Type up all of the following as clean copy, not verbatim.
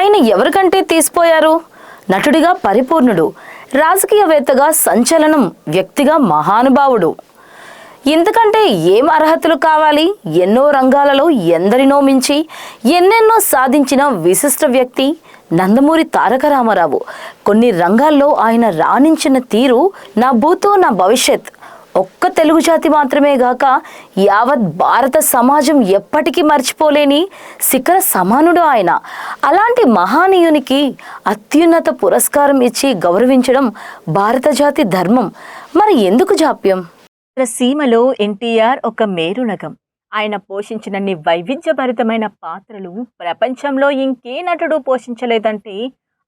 ఆయన ఎవరికంటే తీసిపోయారు? నటుడిగా పరిపూర్ణుడు, రాజకీయవేత్తగా సంచలనం, వ్యక్తిగా మహానుభావుడు. ఇంతకంటే ఏం అర్హతలు కావాలి? ఎన్నో రంగాలలో ఎందరినో మించి ఎన్నెన్నో సాధించిన విశిష్ట వ్యక్తి నందమూరి తారక రామారావు. కొన్ని రంగాల్లో ఆయన రాణించిన తీరు నా భూతో నా భవిష్యత్. ఒక్క తెలుగు జాతి మాత్రమే గాక యావత్ భారత సమాజం ఎప్పటికీ మర్చిపోలేని శిఖర సమానుడు ఆయన. అలాంటి మహానీయునికి అత్యున్నత పురస్కారం ఇచ్చి గౌరవించడం భారత జాతి ధర్మం. మరి ఎందుకు జాప్యం? సీమలో ఎన్టీఆర్ ఒక మేరునగం. ఆయన పోషించినన్ని వైవిధ్యభరితమైన పాత్రలు ప్రపంచంలో ఇంకే నటుడు పోషించలేదంటే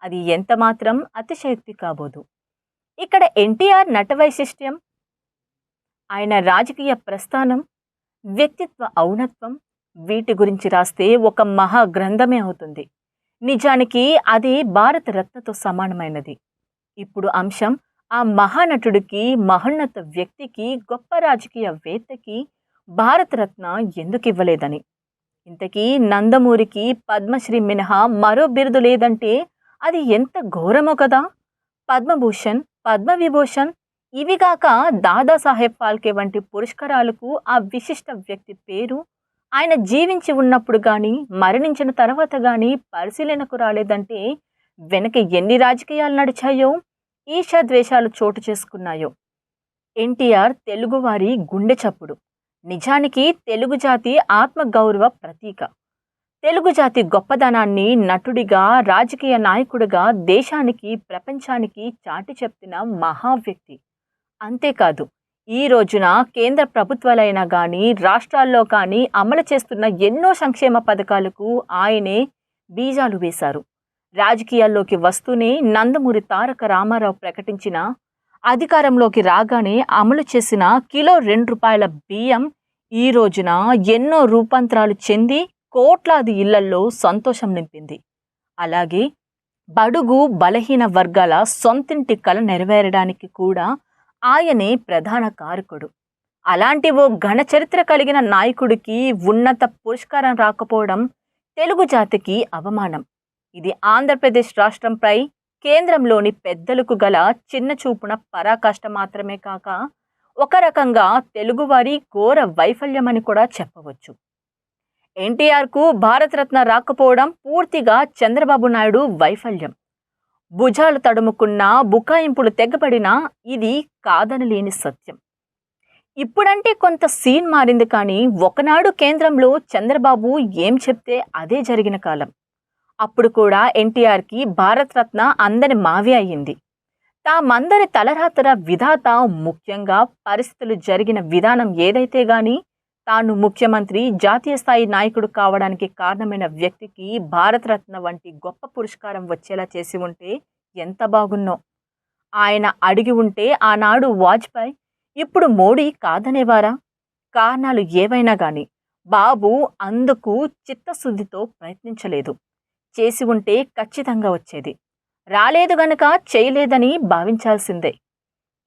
అది ఎంత మాత్రం అతిశయోక్తి కాబోదు. ఇక్కడ ఎన్టీఆర్ నట వైశిష్ట్యం, ఆయన రాజకీయ ప్రస్థానం, వ్యక్తిత్వ ఔన్నత్వం, వీటి గురించి రాస్తే ఒక మహా గ్రంథమే అవుతుంది. నిజానికి అది భారత రత్నతో సమానమైనది. ఇప్పుడు అంశం ఆ మహానటుడికి, మహోన్నత వ్యక్తికి, గొప్ప రాజకీయవేత్తకి భారతరత్న ఎందుకు ఇవ్వలేదని. ఇంతకీ నందమూరికి పద్మశ్రీ మినహా మరో బిరుదు లేదంటే అది ఎంత ఘోరమో కదా. పద్మభూషణ్, పద్మవిభూషణ్, ఇవిగాక దాదాసాహెబ్ ఫాల్కే వంటి పురస్కారాలకు ఆ విశిష్ట వ్యక్తి పేరు ఆయన జీవించి ఉన్నప్పుడు కానీ మరణించిన తర్వాత కానీ పరిశీలనకు రాలేదంటే వెనక ఎన్ని రాజకీయాలు నడిచాయో, ఈర్ష్యాద్వేషాలు చోటు చేసుకున్నాయో. ఎన్టీఆర్ తెలుగువారి గుండె చప్పుడు. నిజానికి తెలుగు జాతి ఆత్మగౌరవ ప్రతీక. తెలుగు జాతి గొప్పదనాన్ని నటుడిగా, రాజకీయ నాయకుడిగా దేశానికి, ప్రపంచానికి చాటి చెప్తున్న మహావ్యక్తి. అంతేకాదు, ఈ రోజున కేంద్ర ప్రభుత్వాలైనా కానీ రాష్ట్రాల్లో కానీ అమలు చేస్తున్న ఎన్నో సంక్షేమ పథకాలకు ఆయనే బీజాలు వేశారు. రాజకీయాల్లోకి వస్తూనే నందమూరి తారక రామారావు ప్రకటించిన అధికారంలోకి రాగానే అమలు చేసిన కిలో ₹2 బియ్యం ఈ రోజున ఎన్నో రూపాంతరాలు చెంది కోట్లాది ఇళ్లల్లో సంతోషం నింపింది. అలాగే బడుగు బలహీన వర్గాల సొంతింటి కల నెరవేరడానికి కూడా ఆయనే ప్రధాన కారకుడు. అలాంటి ఓ ఘన చరిత్ర కలిగిన నాయకుడికి ఉన్నత పురస్కారం రాకపోవడం తెలుగు జాతికి అవమానం. ఇది ఆంధ్రప్రదేశ్ రాష్ట్రంపై కేంద్రంలోని పెద్దలకు గల చిన్న చూపున పరాకాష్ట మాత్రమే కాక ఒక రకంగా తెలుగువారి ఘోర వైఫల్యమని కూడా చెప్పవచ్చు. ఎన్టీఆర్కు భారతరత్న రాకపోవడం పూర్తిగా చంద్రబాబు నాయుడు వైఫల్యం. భుజాలు తడుముకున్న, బుకాయింపులు తెగబడినా ఇది కాదనలేని సత్యం. ఇప్పుడంటే కొంత సీన్ మారింది, కానీ ఒకనాడు కేంద్రంలో చంద్రబాబు ఏం చెప్తే అదే జరిగిన కాలం. అప్పుడు కూడా ఎన్టీఆర్కి భారతరత్న అందని మావి అయ్యింది. తామందరి తలరాతర విధాత, ముఖ్యంగా పరిస్థితులు జరిగిన విధానం ఏదైతే గాని తాను ముఖ్యమంత్రి, జాతీయ స్థాయి నాయకుడు కావడానికి కారణమైన వ్యక్తికి భారతరత్న వంటి గొప్ప పురస్కారం వచ్చేలా చేసి ఉంటే ఎంత బాగున్నో. ఆయన అడిగి ఉంటే ఆనాడు వాజ్పేయి, ఇప్పుడు మోడీ కాదనేవారా? కారణాలు ఏవైనా కానీ బాబు అందుకు చిత్తశుద్ధితో ప్రయత్నించలేదు. చేసి ఉంటే ఖచ్చితంగా వచ్చేది. రాలేదు గనక చేయలేదని భావించాల్సిందే.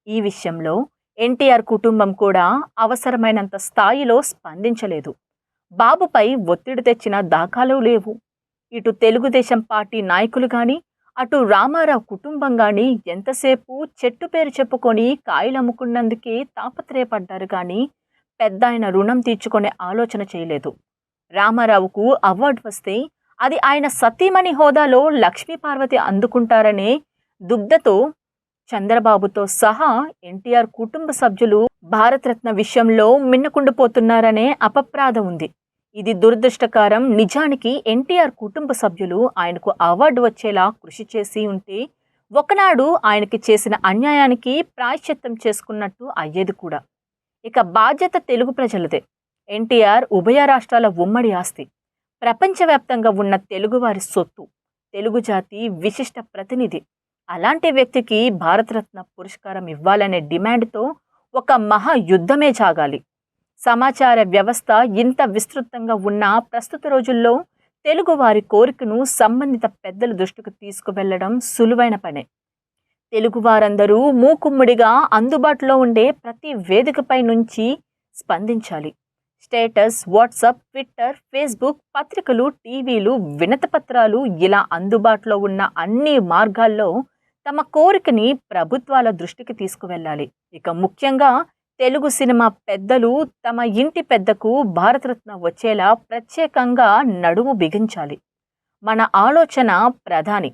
ఈ విషయంలో ఎన్టీఆర్ కుటుంబం కూడా అవసరమైనంత స్థాయిలో స్పందించలేదు. బాబుపై ఒత్తిడి తెచ్చిన దాఖలు లేవు. ఇటు తెలుగుదేశం పార్టీ నాయకులు కానీ, అటు రామారావు కుటుంబం కానీ ఎంతసేపు చెట్టు పేరు చెప్పుకొని కాయలు అమ్ముకున్నందుకే తాపత్రయపడ్డారు, కానీ పెద్ద ఆయన రుణం తీర్చుకునే ఆలోచన చేయలేదు. రామారావుకు అవార్డు వస్తే అది ఆయన సతీమణి హోదాలో లక్ష్మీపార్వతి అందుకుంటారనే దుగ్ధతో చంద్రబాబుతో సహా ఎన్టీఆర్ కుటుంబ సభ్యులు భారతరత్న విషయంలో మిన్నకుండిపోతున్నారనే అపప్రాధ ఉంది. ఇది దురదృష్టకరం. నిజానికి ఎన్టీఆర్ కుటుంబ సభ్యులు ఆయనకు అవార్డు వచ్చేలా కృషి చేసి ఉంటే ఒకనాడు ఆయనకి చేసిన అన్యాయానికి ప్రాయశ్చిత్తం చేసుకున్నట్టు అయ్యేది కూడా. ఇక బాధ్యత తెలుగు ప్రజలదే. ఎన్టీఆర్ ఉభయ రాష్ట్రాల ఉమ్మడి ఆస్తి, ప్రపంచవ్యాప్తంగా ఉన్న తెలుగువారి సొత్తు, తెలుగు జాతి విశిష్ట ప్రతినిధి. అలాంటి వ్యక్తికి భారతరత్న పురస్కారం ఇవ్వాలనే డిమాండ్తో ఒక మహా యుద్ధమే సాగాలి. సమాచార వ్యవస్థ ఇంత విస్తృతంగా ఉన్న ప్రస్తుత రోజుల్లో తెలుగువారి కోరికను సంబంధిత పెద్దల దృష్టికి తీసుకువెళ్లడం సులువైన పనే. తెలుగువారందరూ మూకుమ్మడిగా అందుబాటులో ఉండే ప్రతి వేదికపై నుంచి స్పందించాలి. స్టేటస్, వాట్సాప్, ట్విట్టర్, ఫేస్బుక్, పత్రికలు, టీవీలు, వినతిపత్రాలు ఇలా అందుబాటులో ఉన్న అన్ని మార్గాల్లో తమ కోరికని ప్రభుత్వాల దృష్టికి తీసుకువెళ్ళాలి. ఇక ముఖ్యంగా తెలుగు సినిమా పెద్దలు తమ ఇంటి పెద్దకు భారతరత్న వచ్చేలా ప్రత్యేకంగా నడుము బిగించాలి. మన ఆలోచన ప్రధాని,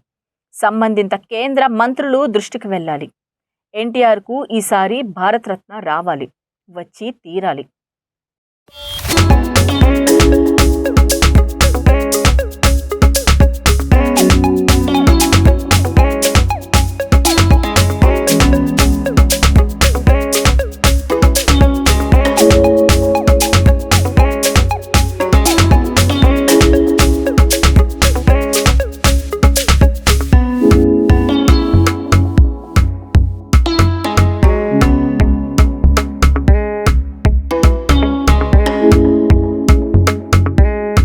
సంబంధిత కేంద్ర మంత్రులు దృష్టికి వెళ్ళాలి. ఎన్టీఆర్కు ఈసారి భారతరత్న రావాలి, వచ్చి తీరాలి.